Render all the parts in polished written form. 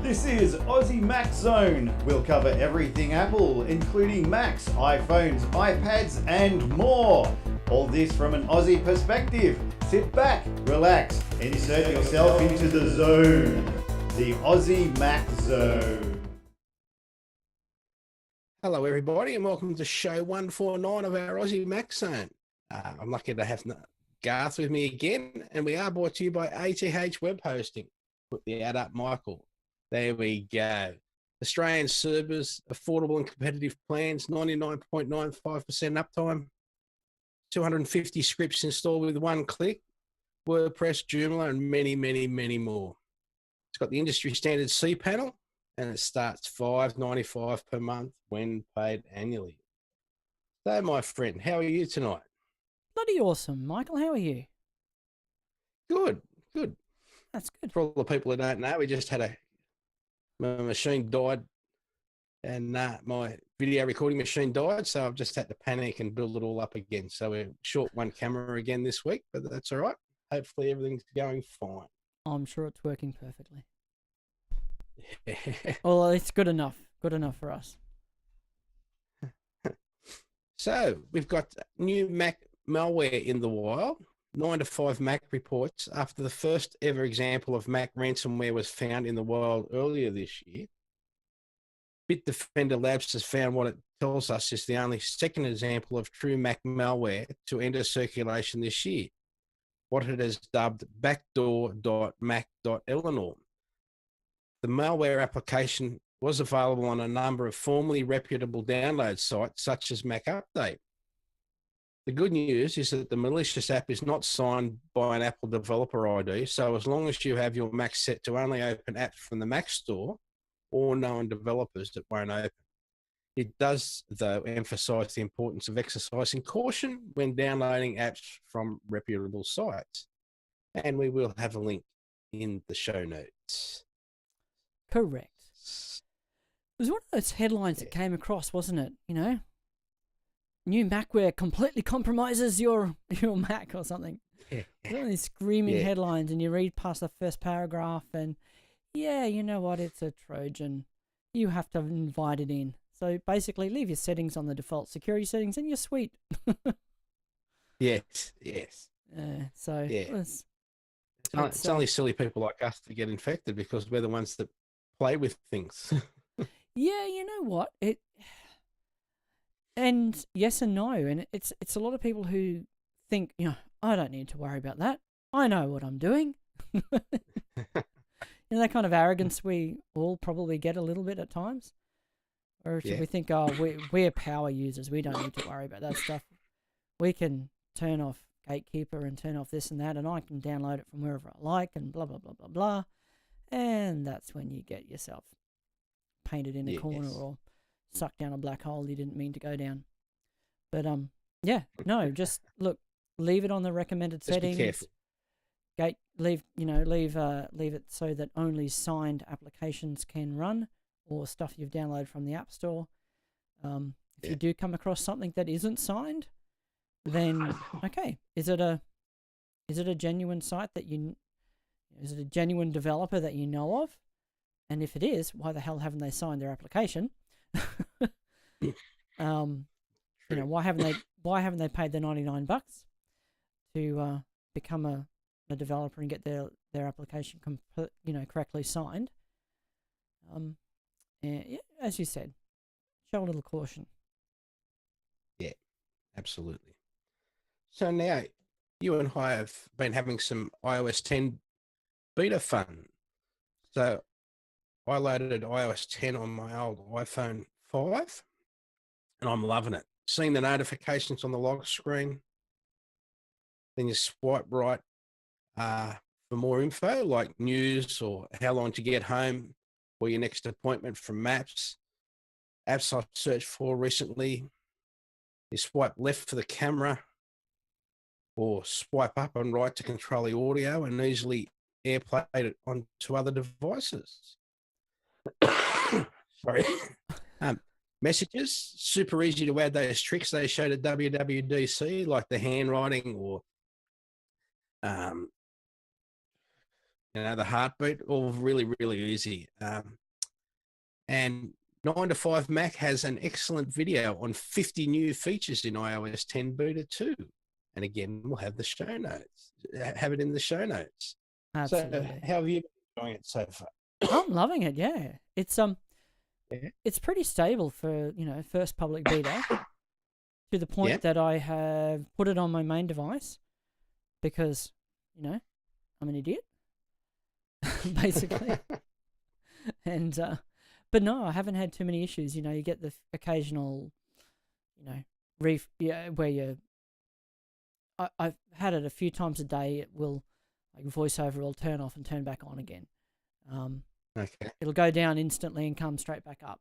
This is Aussie Mac Zone. We'll cover everything Apple, including Macs, iPhones, iPads, and more. All this from an Aussie perspective. Sit back, relax, and insert yourself into the zone. The Aussie Mac Zone. Hello, everybody, and welcome to show 149 of our Aussie Mac Zone. I'm lucky to have Garth with me again, and we are brought to you by ATH Web Hosting. Put the ad up, Michael. There we go. Australian servers, affordable and competitive plans, 99.95% uptime, 250 scripts installed with one click, WordPress, Joomla, and many, many, many more. It's got the industry standard cPanel, and it starts $5.95 per month when paid annually. So, my friend, how are you tonight? Bloody awesome, Michael. How are you? Good, good. That's good. For all the people that don't know, we just had my machine died, and my video recording machine died, so I've just had to panic and build it all up again. So we're short one camera again this week, but that's all right. Hopefully everything's going fine. I'm sure it's working perfectly. Well, it's good enough. Good enough for us. So we've got new Mac malware in the wild. 9 to 5 Mac reports after the first ever example of Mac ransomware was found in the wild earlier this year. Bitdefender Labs has found what it tells us is the only second example of true Mac malware to enter circulation this year, what it has dubbed backdoor.mac.eleanor. The malware application was available on a number of formerly reputable download sites such as Mac Update. The good news is that the malicious app is not signed by an Apple developer ID, so as long as you have your Mac set to only open apps from the Mac Store or known developers, it won't open. It does, though, emphasize the importance of exercising caution when downloading apps from reputable sites. And we will have a link in the show notes. Correct. It was one of those headlines that came across, wasn't it? You know, new Macware completely compromises your Mac or something. Yeah. One of these screaming headlines, and you read past the first paragraph, and yeah, you know what? It's a Trojan. You have to invite it in. So basically, leave your settings on the default security settings, and you're sweet. Yes. It's only silly people like us to get infected because we're the ones that play with things. Yeah, you know what? And yes and no, and it's a lot of people who think, you know, I don't need to worry about that. I know what I'm doing. You know, that kind of arrogance we all probably get a little bit at times. Or should we think, oh, we're power users, we don't need to worry about that stuff. We can turn off Gatekeeper and turn off this and that, and I can download it from wherever I like, and blah, blah, blah, blah, blah. And that's when you get yourself painted in a corner or sucked down a black hole you didn't mean to go down. But just look, leave it on the recommended settings. Be careful. Leave it so that only signed applications can run, or stuff you've downloaded from the App Store. If you do come across something that isn't signed, then okay, is it a genuine site that is it a genuine developer that you know of? And if it is, why the hell haven't they signed their application? You know, why haven't they paid the $99 to become a developer and get their application correctly signed? And as you said, show a little caution. Yeah, absolutely. So now you and I have been having some iOS 10 beta fun. So I loaded iOS 10 on my old iPhone 5, and I'm loving it. Seeing the notifications on the lock screen, then you swipe right for more info like news or how long to get home or your next appointment from Maps. Apps I've searched for recently. You swipe left for the camera or swipe up and right to control the audio and easily AirPlay it onto other devices. Sorry. Messages, super easy to add those tricks they showed at WWDC, like the handwriting or the heartbeat, all really, really easy. And 9 to 5 Mac has an excellent video on 50 new features in iOS 10 Beta 2. And again, we'll have the show notes, have it in the show notes. Absolutely. So how have you been enjoying it so far? I'm loving it. Yeah, it's pretty stable for first public beta, to the point that I have put it on my main device because I'm an idiot, basically. And but no, I haven't had too many issues. You get the occasional, where I've had it a few times a day. It will, like, VoiceOver will turn off and turn back on again. Okay. It'll go down instantly and come straight back up.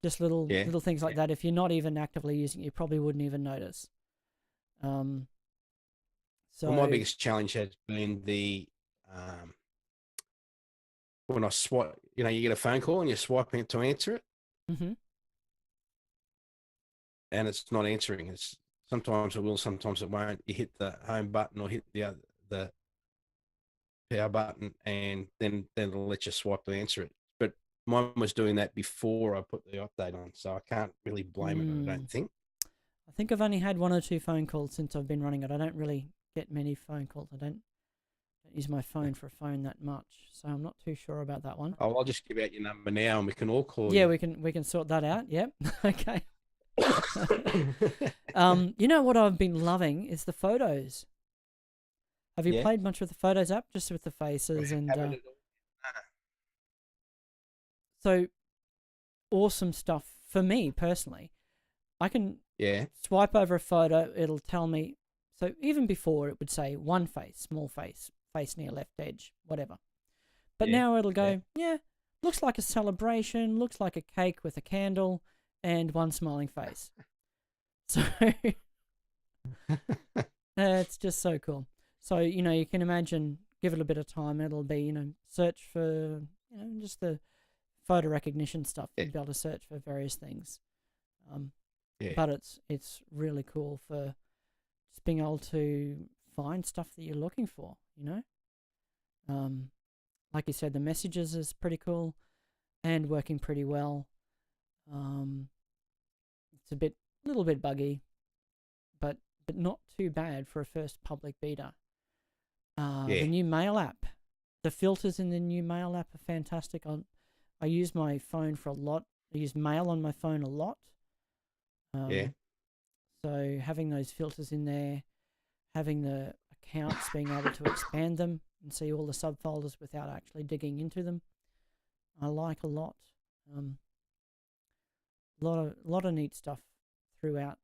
Just little things like that. If you're not even actively using it, you probably wouldn't even notice. So my biggest challenge has been the when I swipe. You get a phone call and you're swiping it to answer it, and it's not answering. It's sometimes it will, sometimes it won't. You hit the home button or hit the power button, and then it'll let you swipe to answer it. But mine was doing that before I put the update on, so I can't really blame it, I don't think. I think I've only had 1 or 2 phone calls since I've been running it. I don't really get many phone calls. I don't use my phone for a phone that much, so I'm not too sure about that one. Oh, I'll just give out your number now, and we can all call you. Yeah, we can sort that out. Yep. Okay. What I've been loving is the photos. Have you played much with the Photos app, just with the faces and? So awesome stuff for me personally. I can swipe over a photo. It'll tell me. So even before, it would say one face, small face near left edge, whatever. But now it'll go, looks like a celebration, looks like a cake with a candle and one smiling face. So it's just so cool. So, you can imagine, give it a bit of time, it'll be, search for, just the photo recognition stuff. You'll be able to search for various things. But it's really cool for just being able to find stuff that you're looking for, Like you said, the messages is pretty cool and working pretty well. It's a little bit buggy, but not too bad for a first public beta. The new Mail app, the filters in the new Mail app are fantastic. I use my phone for a lot. I use Mail on my phone a lot. So having those filters in there, having the accounts, being able to expand them and see all the subfolders without actually digging into them, I like a lot. A lot of neat stuff throughout.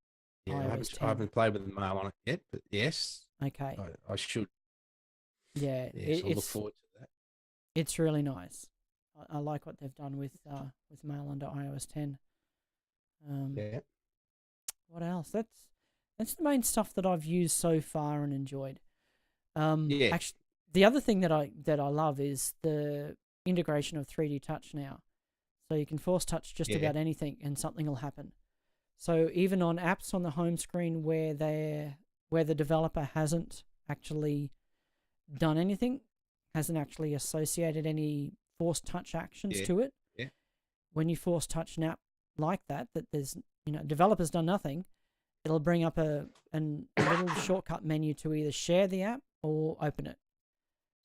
I haven't played with the Mail on it yet, but yes. Okay. I should. Yeah. Yes, I'll look forward to that. It's really nice. I like what they've done with Mail under iOS 10. What else? That's the main stuff that I've used so far and enjoyed. Actually, the other thing that I love is the integration of 3D touch now. So you can force touch just about anything and something will happen. So even on apps on the home screen where the developer hasn't actually done anything, hasn't actually associated any force touch actions to it. Yeah. When you force touch an app like that there's developer's done nothing, it'll bring up a little shortcut menu to either share the app or open it.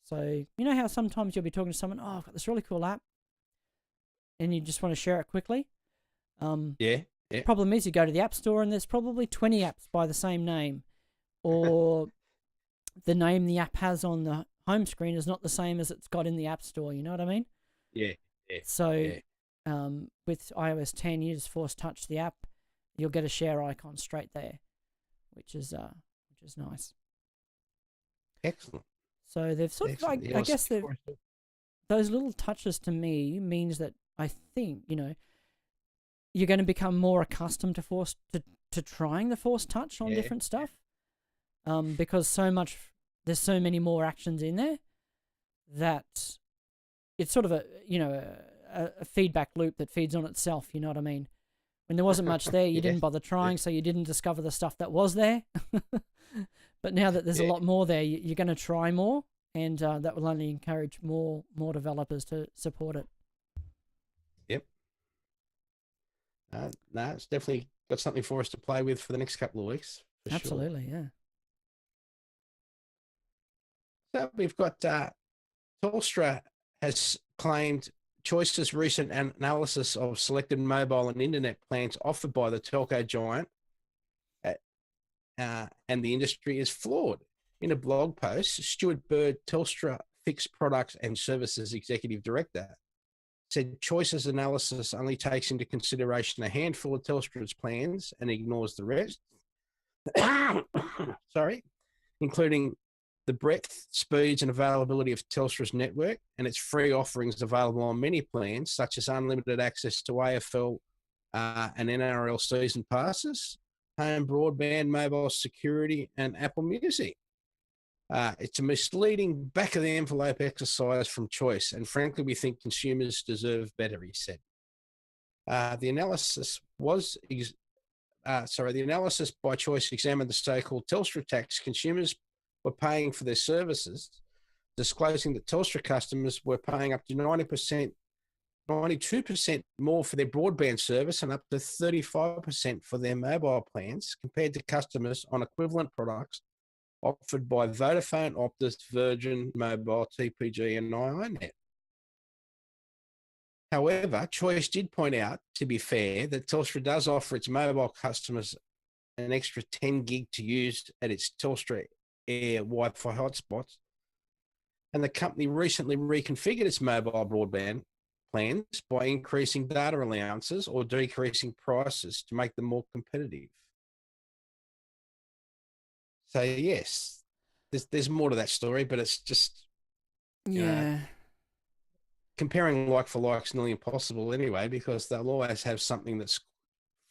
So how sometimes you'll be talking to someone, I've got this really cool app, and you just want to share it quickly. Problem is, you go to the App Store and there's probably 20 apps by the same name, or the name the app has on the home screen is not the same as it's got in the App Store. You know what I mean? Yeah. So with iOS 10, you just force touch the app, you'll get a share icon straight there, which is nice. Excellent. So they've sort of, I guess those little touches to me means that I think you're going to become more accustomed to trying the force touch on different stuff, because there's so many more actions in there that it's sort of a feedback loop that feeds on itself. You know what I mean? When there wasn't much there, you didn't bother trying, so you didn't discover the stuff that was there. But now that there's a lot more there, you're going to try more, and that will only encourage more developers to support it. Yep. No, it's definitely got something for us to play with for the next couple of weeks, for sure. Absolutely, yeah. So we've got Telstra has claimed Choice's recent analysis of selected mobile and internet plans offered by the telco giant and the industry is flawed. In a blog post, Stuart Bird, Telstra Fixed Products and Services Executive Director, said Choice's analysis only takes into consideration a handful of Telstra's plans and ignores the rest. Sorry, including the breadth, speeds, and availability of Telstra's network and its free offerings available on many plans, such as unlimited access to AFL and NRL season passes, home broadband, mobile security, and Apple Music. It's a misleading back-of-the-envelope exercise from Choice, and frankly, we think consumers deserve better, he said. The analysis by Choice examined the so-called Telstra tax consumers were paying for their services, disclosing that Telstra customers were paying up to 92% more for their broadband service and up to 35% for their mobile plans compared to customers on equivalent products offered by Vodafone, Optus, Virgin Mobile, TPG, and iiNet. However, Choice did point out, to be fair, that Telstra does offer its mobile customers an extra 10 gig to use at its Telstra Air Wi-Fi hotspots, and the company recently reconfigured its mobile broadband plans by increasing data allowances or decreasing prices to make them more competitive. So yes, there's more to that story, but it's just comparing like for like is nearly impossible anyway, because they'll always have something that's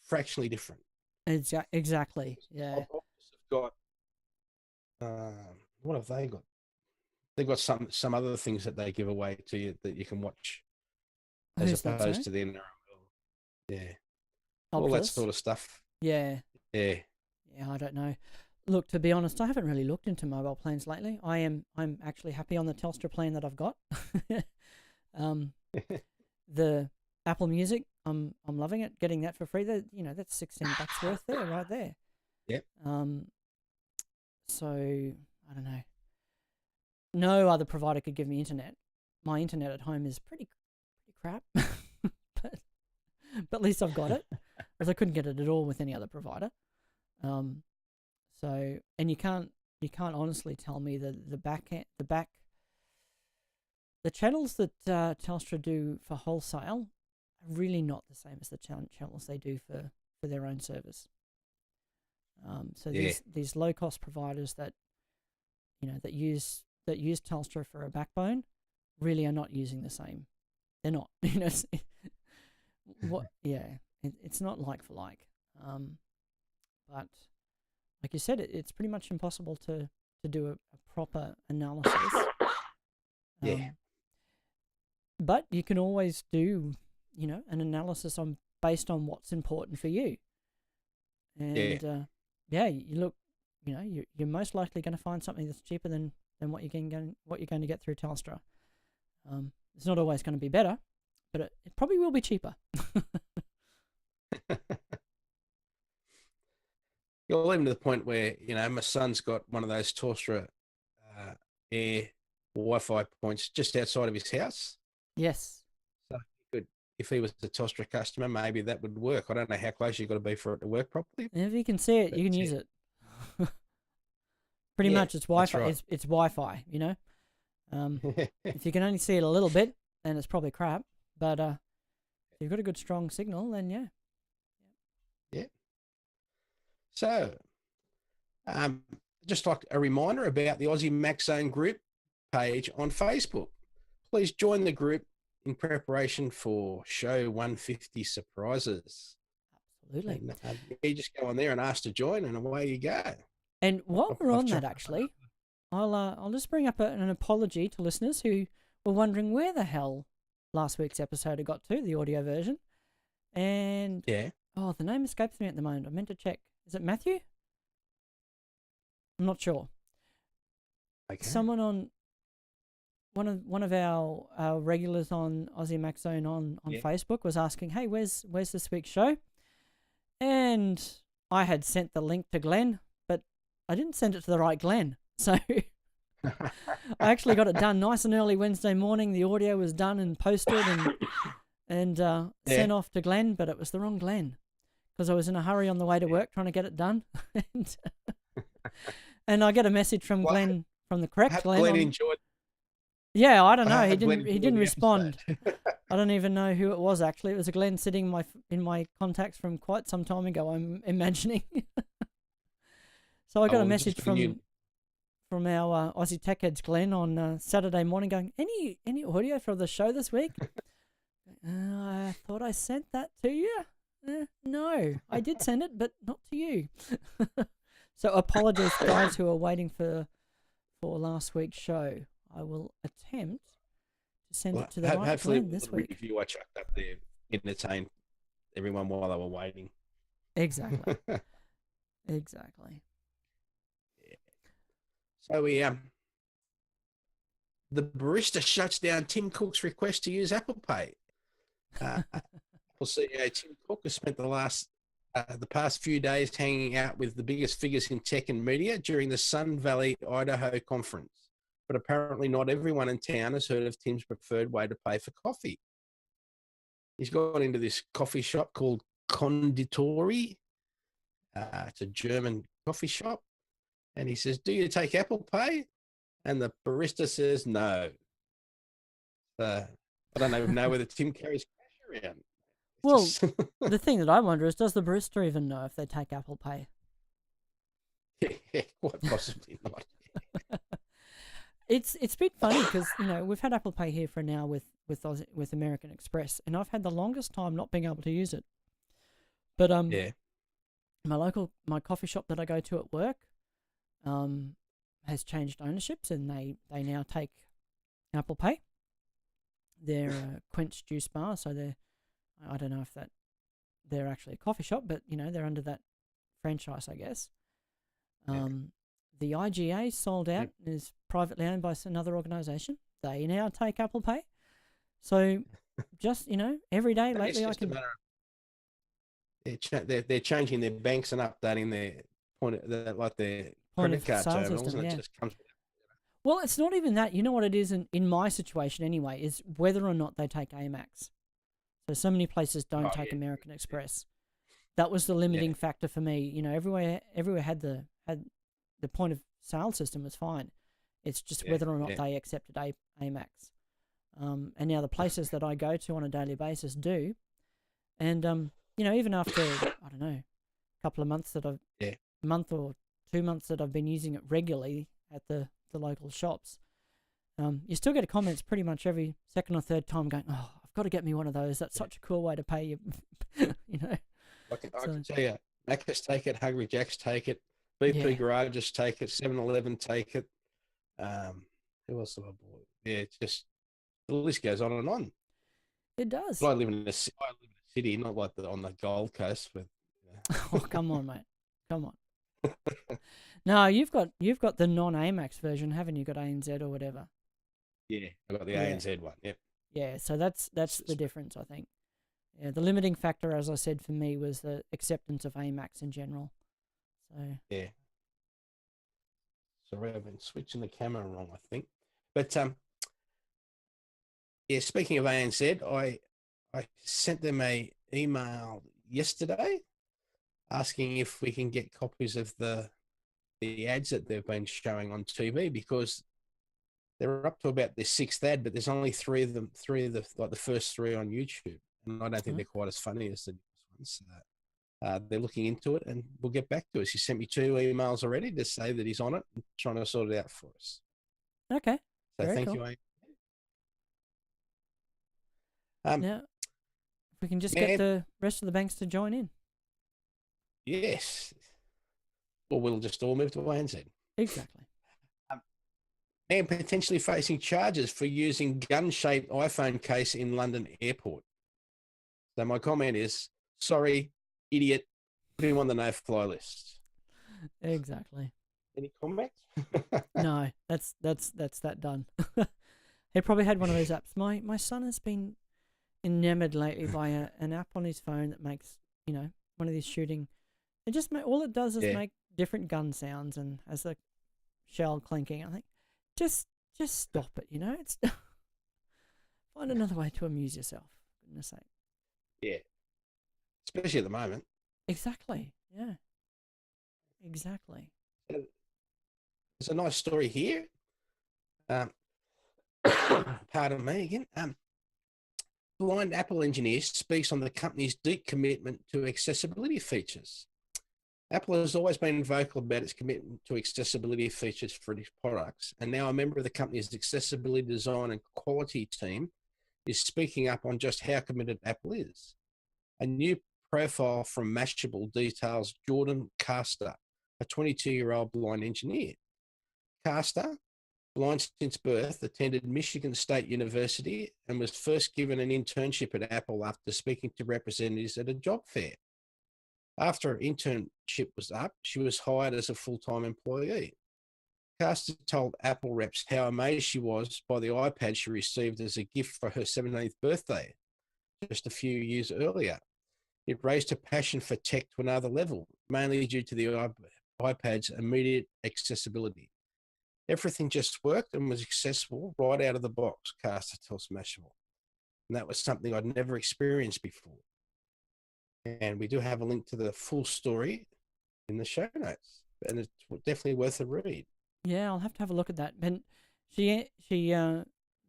fractionally different. Exactly. Yeah. Optus have got what have they got? They've got some other things that they give away to you that you can watch as opposed to the NRL. Yeah. All that sort of stuff. Yeah. Yeah. Yeah, I don't know. Look, to be honest, I haven't really looked into mobile plans lately. I'm actually happy on the Telstra plan that I've got. The Apple Music, I'm loving it. Getting that for free. That's $16 worth there, right there. Yep. So I don't know. No other provider could give me internet. My internet at home is pretty crap, but at least I've got it. Because I couldn't get it at all with any other provider. So, and you can't honestly tell me the channels that Telstra do for wholesale are really not the same as the channels they do for their own service. So these low cost providers that use Telstra for a backbone really are not using the same. They're not. It's not like for like. But like you said, it's pretty much impossible to do a proper analysis. Yeah. But you can always do, an analysis based on what's important for you. And you look, you're most likely going to find something that's cheaper than what you're going to get through Telstra. It's not always going to be better, but it probably will be cheaper. You're even to the point where, my son's got one of those Telstra Air Wi-Fi points just outside of his house. Yes. So if he was a Telstra customer, maybe that would work. I don't know how close you've got to be for it to work properly. And if you can see it, you can use it. Pretty much it's Wi-Fi. Right. It's Wi-Fi, If you can only see it a little bit, then it's probably crap. But if you've got a good strong signal, then yeah. Yeah. So, just like a reminder about the Aussie Mac Zone group page on Facebook. Please join the group in preparation for show 150 surprises. Absolutely. And, you just go on there and ask to join, and away you go. And while we're on that, actually, I'll just bring up an apology to listeners who were wondering where the hell last week's episode had got to, the audio version. And the name escapes me at the moment. I meant to check. Is it Matthew? I'm not sure. Okay. Someone one of our regulars on Aussie Mac Zone on Yeah. Facebook was asking, "Hey, where's this week's show?" And I had sent the link to Glenn, but I didn't send it to the right Glenn. So I actually got it done nice and early Wednesday morning. The audio was done and posted and sent off to Glenn, but it was the wrong Glenn because I was in a hurry on the way to work trying to get it done. and I get a message from Glenn, from the correct Glenn. Glenn enjoyed. Yeah, I don't know. I He hope Glenn didn't enjoyed the respond. episode. I don't even know who it was actually. It was a Glenn sitting in my contacts from quite some time ago, I'm imagining. So I got a message from our Aussie Tech Heads Glenn on Saturday morning going, any audio for the show this week? I thought I sent that to you. No, I did send it, but not to you. So apologies, guys, who are waiting for last week's show. I will attempt to send it to the right Glenn this week. If you chucked up there, entertain everyone while they were waiting. Exactly. Exactly. So the barista shuts down Tim Cook's request to use Apple Pay. Apple CEO Tim Cook has spent the past few days hanging out with the biggest figures in tech and media during the Sun Valley, Idaho conference. But apparently not everyone in town has heard of Tim's preferred way to pay for coffee. He's gone into this coffee shop called Konditori. It's a German coffee shop. And he says, "Do you take Apple Pay?" And the barista says, "No." I don't even know whether Tim carries cash around. Well, the thing that I wonder is, does the barista even know if they take Apple Pay? Yeah, quite possibly not. It's been funny because we've had Apple Pay here for now with American Express, and I've had the longest time not being able to use it. But yeah, my coffee shop that I go to at work has changed ownerships, and they now take Apple Pay. They're a Quench juice bar, so I don't know if they're actually a coffee shop, but they're under that franchise, I guess. The IGA sold out and is privately owned by another organisation. They now take Apple Pay. So just every day lately I can. They're changing their banks and updating their their credit card terminals, system, and it just comes. Well, it's not even that. You know what it is in my situation anyway, is whether or not they take Amex. So many places don't take American Express. That was the limiting factor for me. Everywhere had the point of sale system was fine. It's just whether or not they accepted Amex. And now the places that I go to on a daily basis do. And even after I don't know, a couple of months month or 2 months that I've been using it regularly at the local shops, you still get comments pretty much every second or third time going, "Oh, I've got to get me one of those. That's such a cool way to pay you." I can tell you, Macca's take it, Hungry Jack's take it, BP Garages take it, 7-Eleven take it. Who else have I bought? Yeah, it's just the list goes on and on. It does. But I live in a city, not like on the Gold Coast. With, Oh, come on, mate. Come on. No, you've got the non-Amex version, haven't you? Got ANZ or whatever. Yeah, I've got the ANZ one. Yep. Yeah, so that's the difference, I think. Yeah, the limiting factor, as I said, for me was the acceptance of Amex in general. So yeah. Sorry, I've been switching the camera wrong, I think. But speaking of ANZ, I sent them a email yesterday asking if we can get copies of the ads that they've been showing on TV, because they're up to about their sixth ad, but there's only three of the first three on YouTube, and I don't think they're quite as funny as the next ones. They're looking into it, and we'll get back to us. He sent me 2 emails already to say that he's on it and trying to sort it out for us. Okay. So Very thank cool. you, Amy. Now, if we can just get the rest of the banks to join in. Yes. Or we'll just all move to ANZ. Exactly. Man potentially facing charges for using gun-shaped iPhone case in London airport. So my comment is, sorry, idiot, put him on the no-fly list. Exactly. Any comments? No, that's that done. He probably had one of those apps. My son has been enamored lately by an app on his phone that makes, one of these shooting. It just all it does is Yeah. make different gun sounds and has the shell clinking. I think just stop it. It's find another way to amuse yourself. For goodness sake. Yeah. Especially at the moment. Exactly. Yeah. Exactly. There's a nice story here. Pardon me again. Blind Apple engineer speaks on the company's deep commitment to accessibility features. Apple has always been vocal about its commitment to accessibility features for its products, and now a member of the company's accessibility design and quality team is speaking up on just how committed Apple is. A new profile from Mashable details Jordan Caster, a 22-year-old blind engineer. Caster, blind since birth, attended Michigan State University and was first given an internship at Apple after speaking to representatives at a job fair. After her internship was up, she was hired as a full-time employee. Caster told Apple reps how amazed she was by the iPad she received as a gift for her 17th birthday, just a few years earlier. It raised her passion for tech to another level, mainly due to the iPad's immediate accessibility. Everything just worked and was accessible right out of the box, Caster tells Mashable. And that was something I'd never experienced before. And we do have a link to the full story in the show notes, and it's definitely worth a read. Yeah, I'll have to have a look at that. And she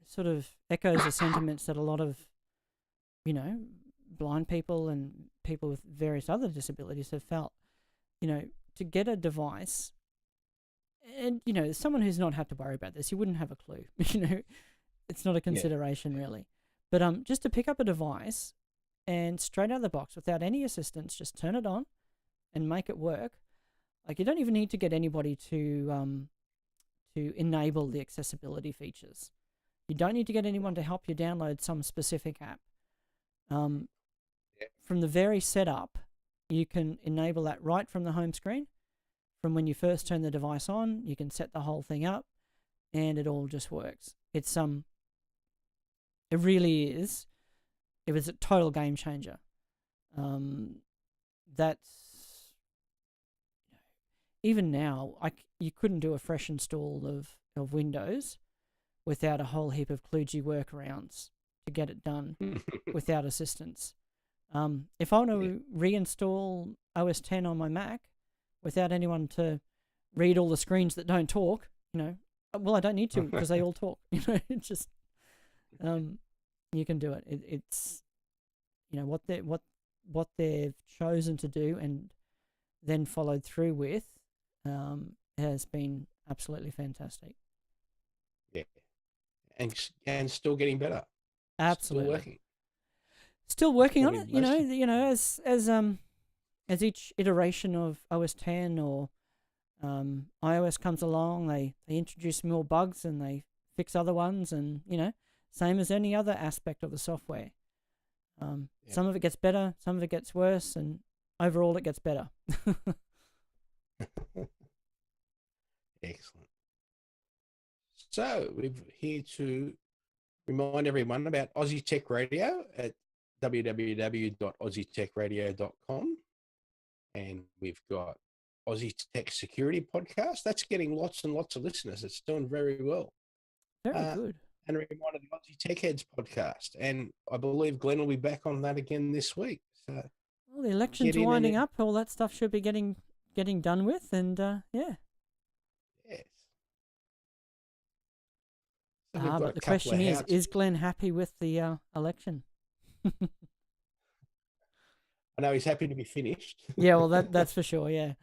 sort of echoes the sentiments that a lot of, blind people and people with various other disabilities have felt. To get a device, and someone who's not had to worry about this, you wouldn't have a clue. It's not a consideration really. But just to pick up a device and straight out of the box without any assistance, just turn it on and make it work. Like, you don't even need to get anybody to enable the accessibility features. You don't need to get anyone to help you download some specific app. From the very setup, you can enable that right from the home screen. From when you first turn the device on, you can set the whole thing up, and it all just works. It really is. It was a total game changer. That's even now. You couldn't do a fresh install of Windows without a whole heap of kludgy workarounds to get it done without assistance. If I want to reinstall OS 10 on my Mac without anyone to read all the screens that don't talk, well, I don't need to because they all talk. It's just you can do it. It's what they've chosen to do and then followed through with has been absolutely fantastic. Yeah, and still getting better. Absolutely, still working on it. As each iteration of OS 10 or iOS comes along, they introduce more bugs and they fix other ones, and same as any other aspect of the software. Some of it gets better, some of it gets worse, and overall it gets better. Excellent. So we're here to remind everyone about Aussie Tech Radio at www.aussietechradio.com. And we've got Aussie Tech Security Podcast. That's getting lots and lots of listeners. It's doing very well. Very good. And a reminder of the Aussie Tech Heads podcast. And I believe Glenn will be back on that again this week. So, well, the election's winding up. All that stuff should be getting done with. And, yeah. Yes. So but the question is Glenn happy with the election? I know he's happy to be finished. Yeah, well, that's for sure, yeah.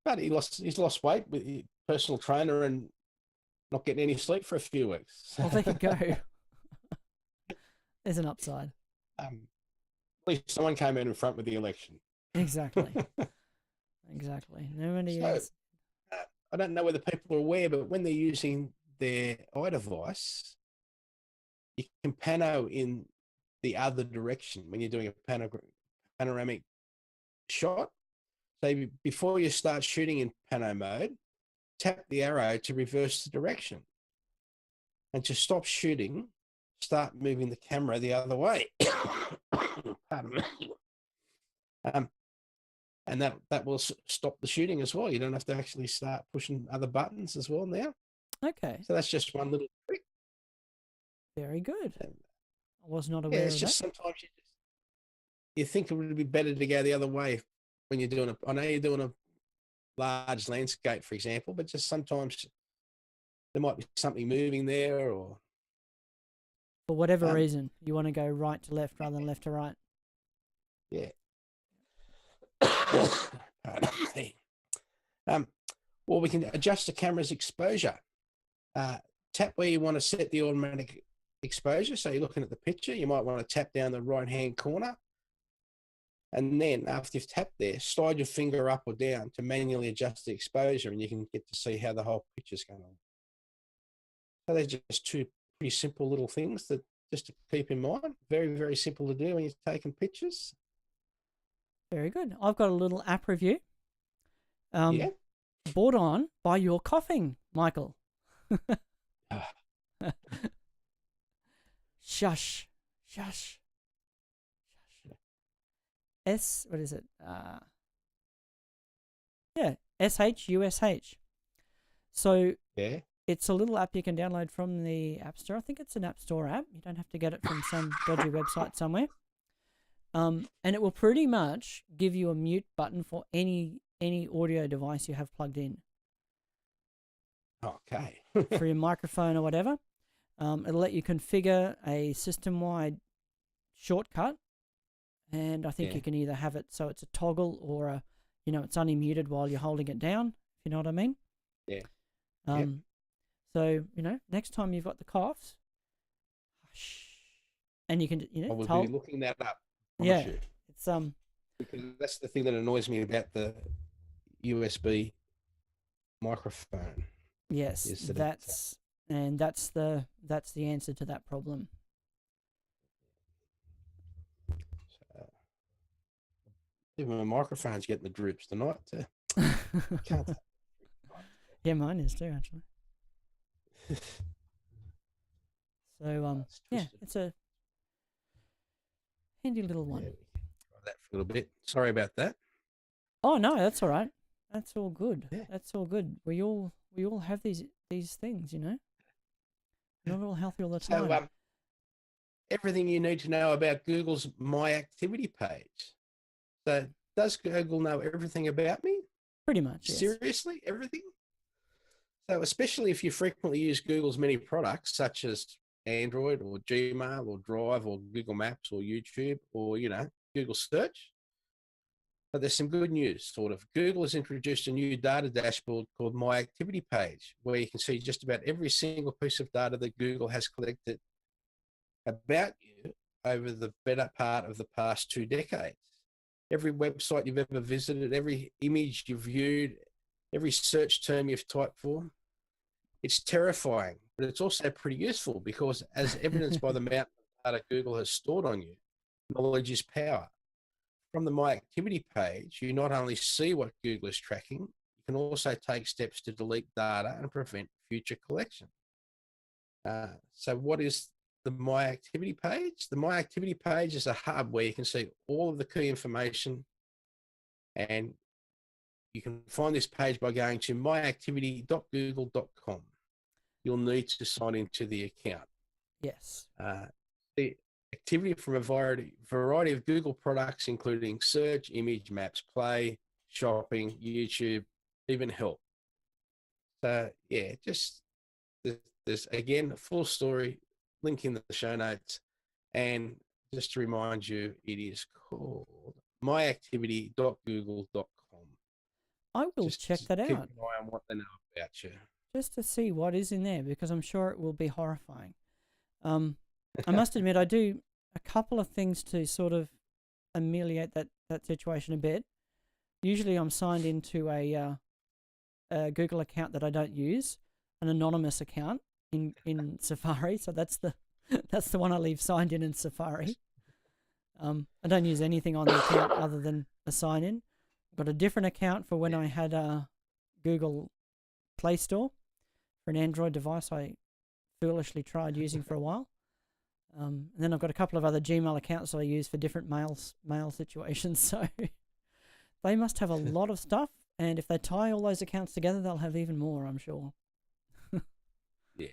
But he's lost weight with his personal trainer and not getting any sleep for a few weeks. Well, there you go. There's an upside. At least someone came in front with the election. Exactly. Exactly. Nobody else. I don't know whether people are aware, but when they're using their iDevice, you can pano in the other direction when you're doing a panoramic shot. So before you start shooting in pano mode, tap the arrow to reverse the direction. And to stop shooting, start moving the camera the other way. Pardon me. And that will stop the shooting as well. You don't have to actually start pushing other buttons as well now. Okay. So that's just one little trick. Very good. And, I was not yeah, aware it's of just that. sometimes you think it would be better to go the other way when you're doing I know you're doing a large landscape, for example, but just sometimes there might be something moving there, or For whatever reason, you want to go right to left rather than left to right. yeah. Pardon me. Well, we can adjust the camera's exposure. Tap where you want to set the automatic exposure. So you're looking at the picture, you might want to tap down the right-hand corner. And then after you've tapped there, slide your finger up or down to manually adjust the exposure, and you can get to see how the whole picture's going on. So they're just two pretty simple little things that just to keep in mind. Very, very simple to do when you're taking pictures. Very good. I've got a little app review. Yeah. Brought on by your coughing, Michael. Shush. Shush. What is it? Yeah, SHUSH. So Yeah. it's a little app you can download from the App Store. I think it's an App Store app. You don't have to get it from some dodgy website somewhere. And it will pretty much give you a mute button for any audio device you have plugged in. Okay. For your microphone or whatever. It'll let you configure a system-wide shortcut. And I think you can either have it so it's a toggle or it's only muted while you're holding it down, if you know what I mean. Yeah. So, next time you've got the coughs, hush. And you can, I will tell, be looking that up. Yeah. You. It's Because that's the thing that annoys me about the USB microphone. yes, that's the answer to that problem. Even my microphone's getting the droops tonight. Can't. Yeah, mine is too, actually. So, it's a handy little one. Yeah, try that for a little bit. Sorry about that. Oh no, that's all right. That's all good. Yeah. That's all good. We all have these things, Not all healthy all the time. So, everything you need to know about Google's My Activity page. So, does Google know everything about me? Pretty much, yes. Seriously, everything? So, especially if you frequently use Google's many products, such as Android or Gmail or Drive or Google Maps or YouTube or, Google Search. But there's some good news, sort of. Google has introduced a new data dashboard called My Activity page, where you can see just about every single piece of data that Google has collected about you over the better part of the past 2 decades. Every website you've ever visited, every image you've viewed, every search term you've typed for. It's terrifying, but it's also pretty useful because, as evidenced by the amount of data Google has stored on you, knowledge is power. From the My Activity page, you not only see what Google is tracking, you can also take steps to delete data and prevent future collection. So what is the My Activity page? The My Activity page is a hub where you can see all of the key information, and you can find this page by going to myactivity.google.com. You'll need to sign into the account. Yes. The activity from a variety of Google products, including search, image, maps, play, shopping, YouTube, even help. So yeah, just there's again a full story, link in the show notes, and just to remind you, it is called myactivity.google.com. I will check that out. Keep an eye on what they know about you. Just to see what is in there, because I'm sure it will be horrifying. I must admit, I do a couple of things to sort of ameliorate that situation a bit. Usually I'm signed into a Google account that I don't use, an anonymous account in Safari. So that's the one I leave signed in Safari. I don't use anything on the account other than a sign in. got a different account for when I had a Google Play Store for an Android device I foolishly tried using for a while. And then I've got a couple of other Gmail accounts that I use for different mail situations. So they must have a lot of stuff. And if they tie all those accounts together, they'll have even more, I'm sure. Yeah.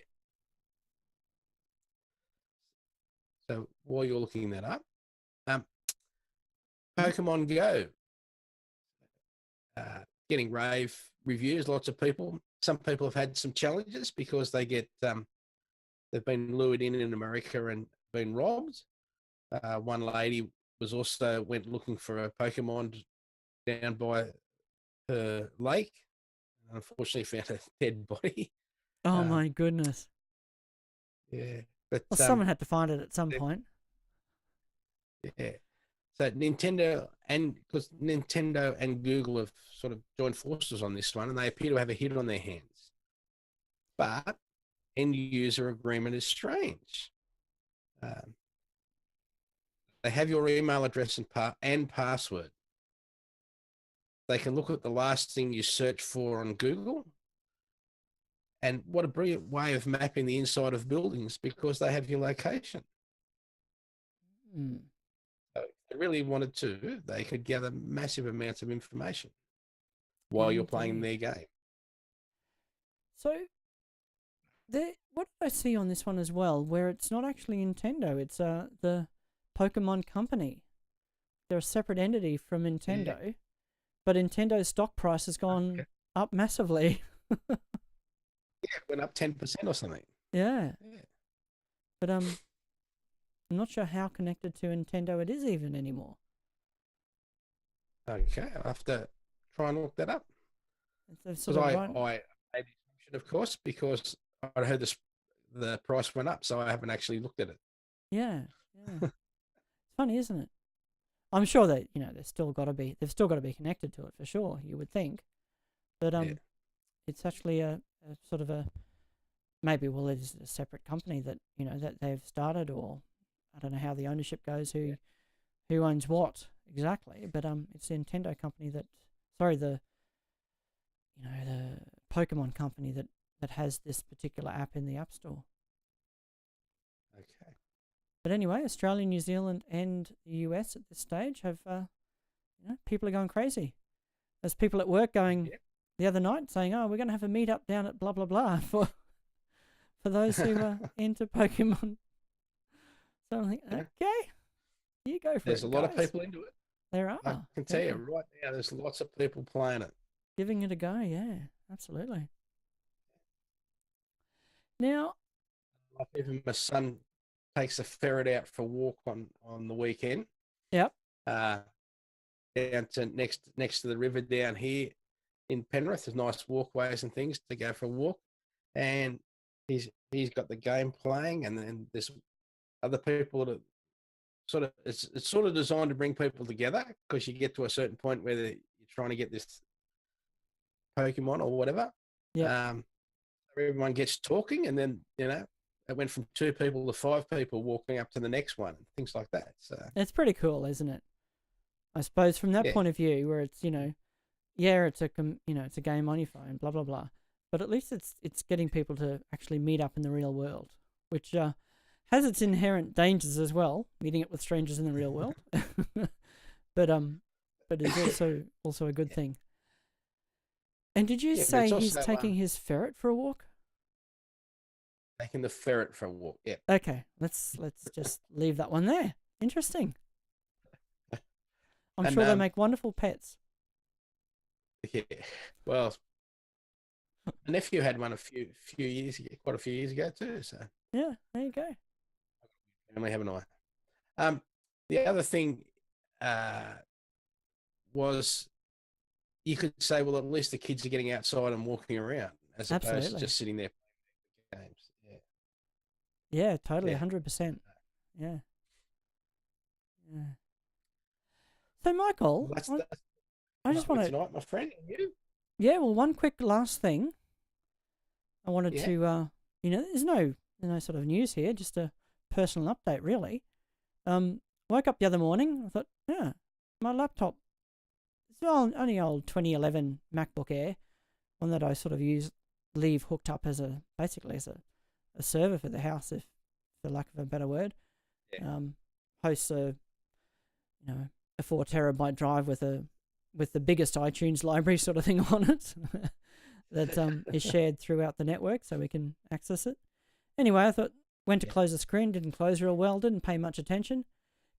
So while you're looking that up, Pokemon Go, getting rave reviews. Lots of people. Some people have had some challenges because they get they've been lured in America and been robbed. One lady was also went looking for a Pokemon down by her lake, and unfortunately found a dead body. Oh my goodness. Yeah, but Well, someone had to find it at some point. Yeah. So Nintendo because Nintendo and Google have sort of joined forces on this one, and they appear to have a hit on their hands. But end user agreement is strange. They have your email address and password. They can look at the last thing you search for on Google. And what a brilliant way of mapping the inside of buildings because they have your location. Mm. So if they really wanted to, they could gather massive amounts of information while you're playing their game. So, what did I see on this one as well, where it's not actually Nintendo, it's the Pokemon Company. They're a separate entity from Nintendo, but Nintendo's stock price has gone up massively. Yeah, it went up 10% or something. Yeah. But I'm not sure how connected to Nintendo it is even anymore. Okay, I'll have to try and look that up. Because I made the assumption, of course, because I heard the price went up, so I haven't actually looked at it. Yeah. It's funny, isn't it? I'm sure that they've still got to be connected to it for sure. You would think, but it's actually a sort of it's a separate company that that they've started, or I don't know how the ownership goes, who owns what exactly, but it's the Nintendo company the Pokemon company that has this particular app in the App Store. Okay. But anyway, Australia, New Zealand, and the US at this stage have people are going crazy. There's people at work going the other night saying, "Oh, we're going to have a meet up down at blah blah blah for those who are into Pokemon." So I'm thinking, okay, you go for There's it. a lot of people into it. There are. I can tell you right now, there's lots of people playing it. Giving it a go, yeah, absolutely. Now, even my son takes a ferret out for a walk on the weekend. Yep. Down to next to the river down here in Penrith. There's nice walkways and things to go for a walk, and he's got the game playing, and then there's other people that are it's sort of designed to bring people together because you get to a certain point where you're trying to get this Pokemon or whatever. Yeah. Everyone gets talking, and then it went from 2 people to 5 people walking up to the next one, and things like that. So it's pretty cool, isn't it? I suppose from that point of view, where it's it's a game on your phone, blah blah blah, but at least it's getting people to actually meet up in the real world, which has its inherent dangers as well, meeting up with strangers in the real world, but it's also a good thing. And did you say he's taking his ferret for a walk? Taking the ferret for a walk, yeah. Okay, let's just leave that one there. Interesting. I'm sure they make wonderful pets. Yeah, well, my nephew had one quite a few years ago too. So yeah, there you go. Family have an eye. The other thing was you could say, well, at least the kids are getting outside and walking around as opposed to just sitting there playing games. Yeah, totally, 100%. Yeah. So, Michael, I just want to tonight, my friend. You? Yeah, well, one quick last thing. I wanted to, there's no sort of news here, just a personal update, really. Woke up the other morning, I thought, my laptop only old 2011 MacBook Air, one that I sort of leave hooked up as basically as a server for the house, if for lack of a better word. Yeah. Hosts a 4 terabyte drive with the biggest iTunes library sort of thing on it that is shared throughout the network, so we can access it. Anyway, I went to close the screen, didn't close real well, didn't pay much attention.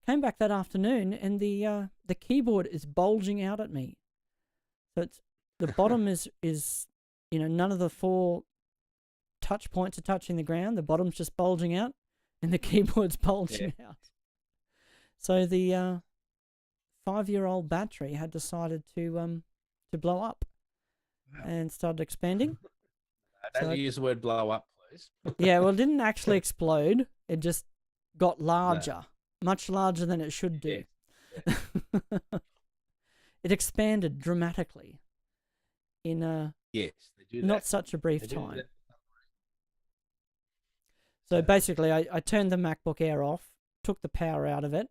Came back that afternoon, and the keyboard is bulging out at me. So the bottom is none of the 4 touch points are touching the ground. The bottom's just bulging out, and the keyboard's bulging out. So the 5-year-old battery had decided to blow up and started expanding. Don't use the word blow up, please. Yeah, well, it didn't actually explode. It just got larger, much larger than it should do. Yeah. It expanded dramatically in not such a brief time. So basically, I turned the MacBook Air off, took the power out of it,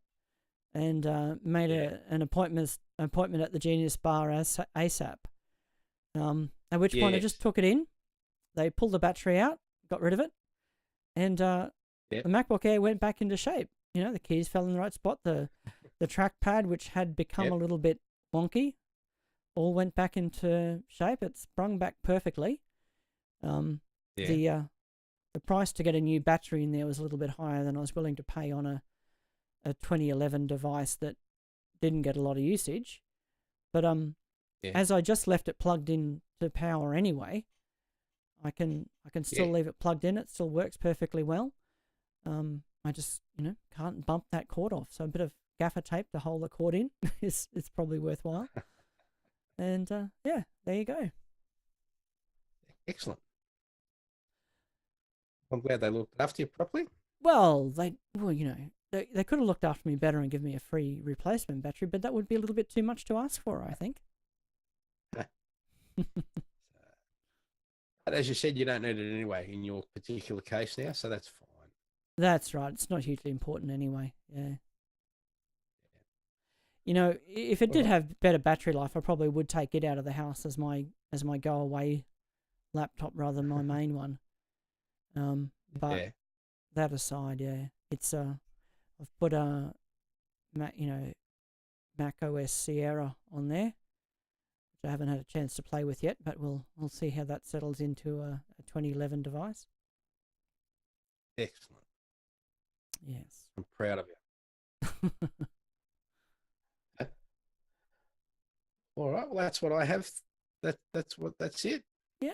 and made an appointment at the Genius Bar ASAP. At which point I just took it in. They pulled the battery out, got rid of it, and the MacBook Air went back into shape. The keys fell in the right spot. The trackpad, which had become a little bit wonky, all went back into shape. It sprung back perfectly. The price to get a new battery in there was a little bit higher than I was willing to pay on a 2011 device that didn't get a lot of usage. But as I just left it plugged in to power anyway, I can still leave it plugged in. It still works perfectly well. I just can't bump that cord off. So a bit of gaffer tape to hold the cord in is probably worthwhile. And there you go. Excellent. I'm glad they looked after you properly. Well, they could have looked after me better and given me a free replacement battery, but that would be a little bit too much to ask for, I think. But as you said, you don't need it anyway in your particular case now, so that's fine. That's right. It's not hugely important anyway. Yeah. If it did have better battery life, I probably would take it out of the house as my go away laptop rather than my main one. But that aside, it's I've put a Mac OS Sierra on there, which I haven't had a chance to play with yet, but we'll see how that settles into a 2011 device. Excellent. Yes. I'm proud of you. All right. Well, that's what I have. That's it. Yeah.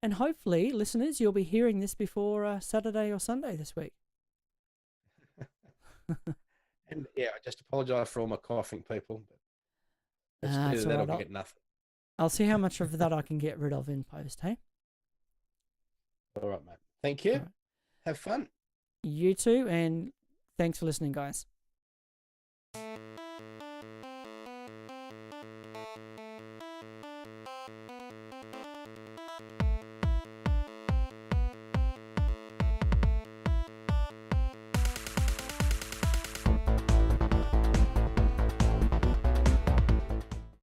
And hopefully, listeners, you'll be hearing this before Saturday or Sunday this week. And I just apologise for all my coughing, people. But that'll get nothing. I'll see how much of that I can get rid of in post, hey? All right, mate. Thank you. Right. Have fun. You too, and thanks for listening, guys.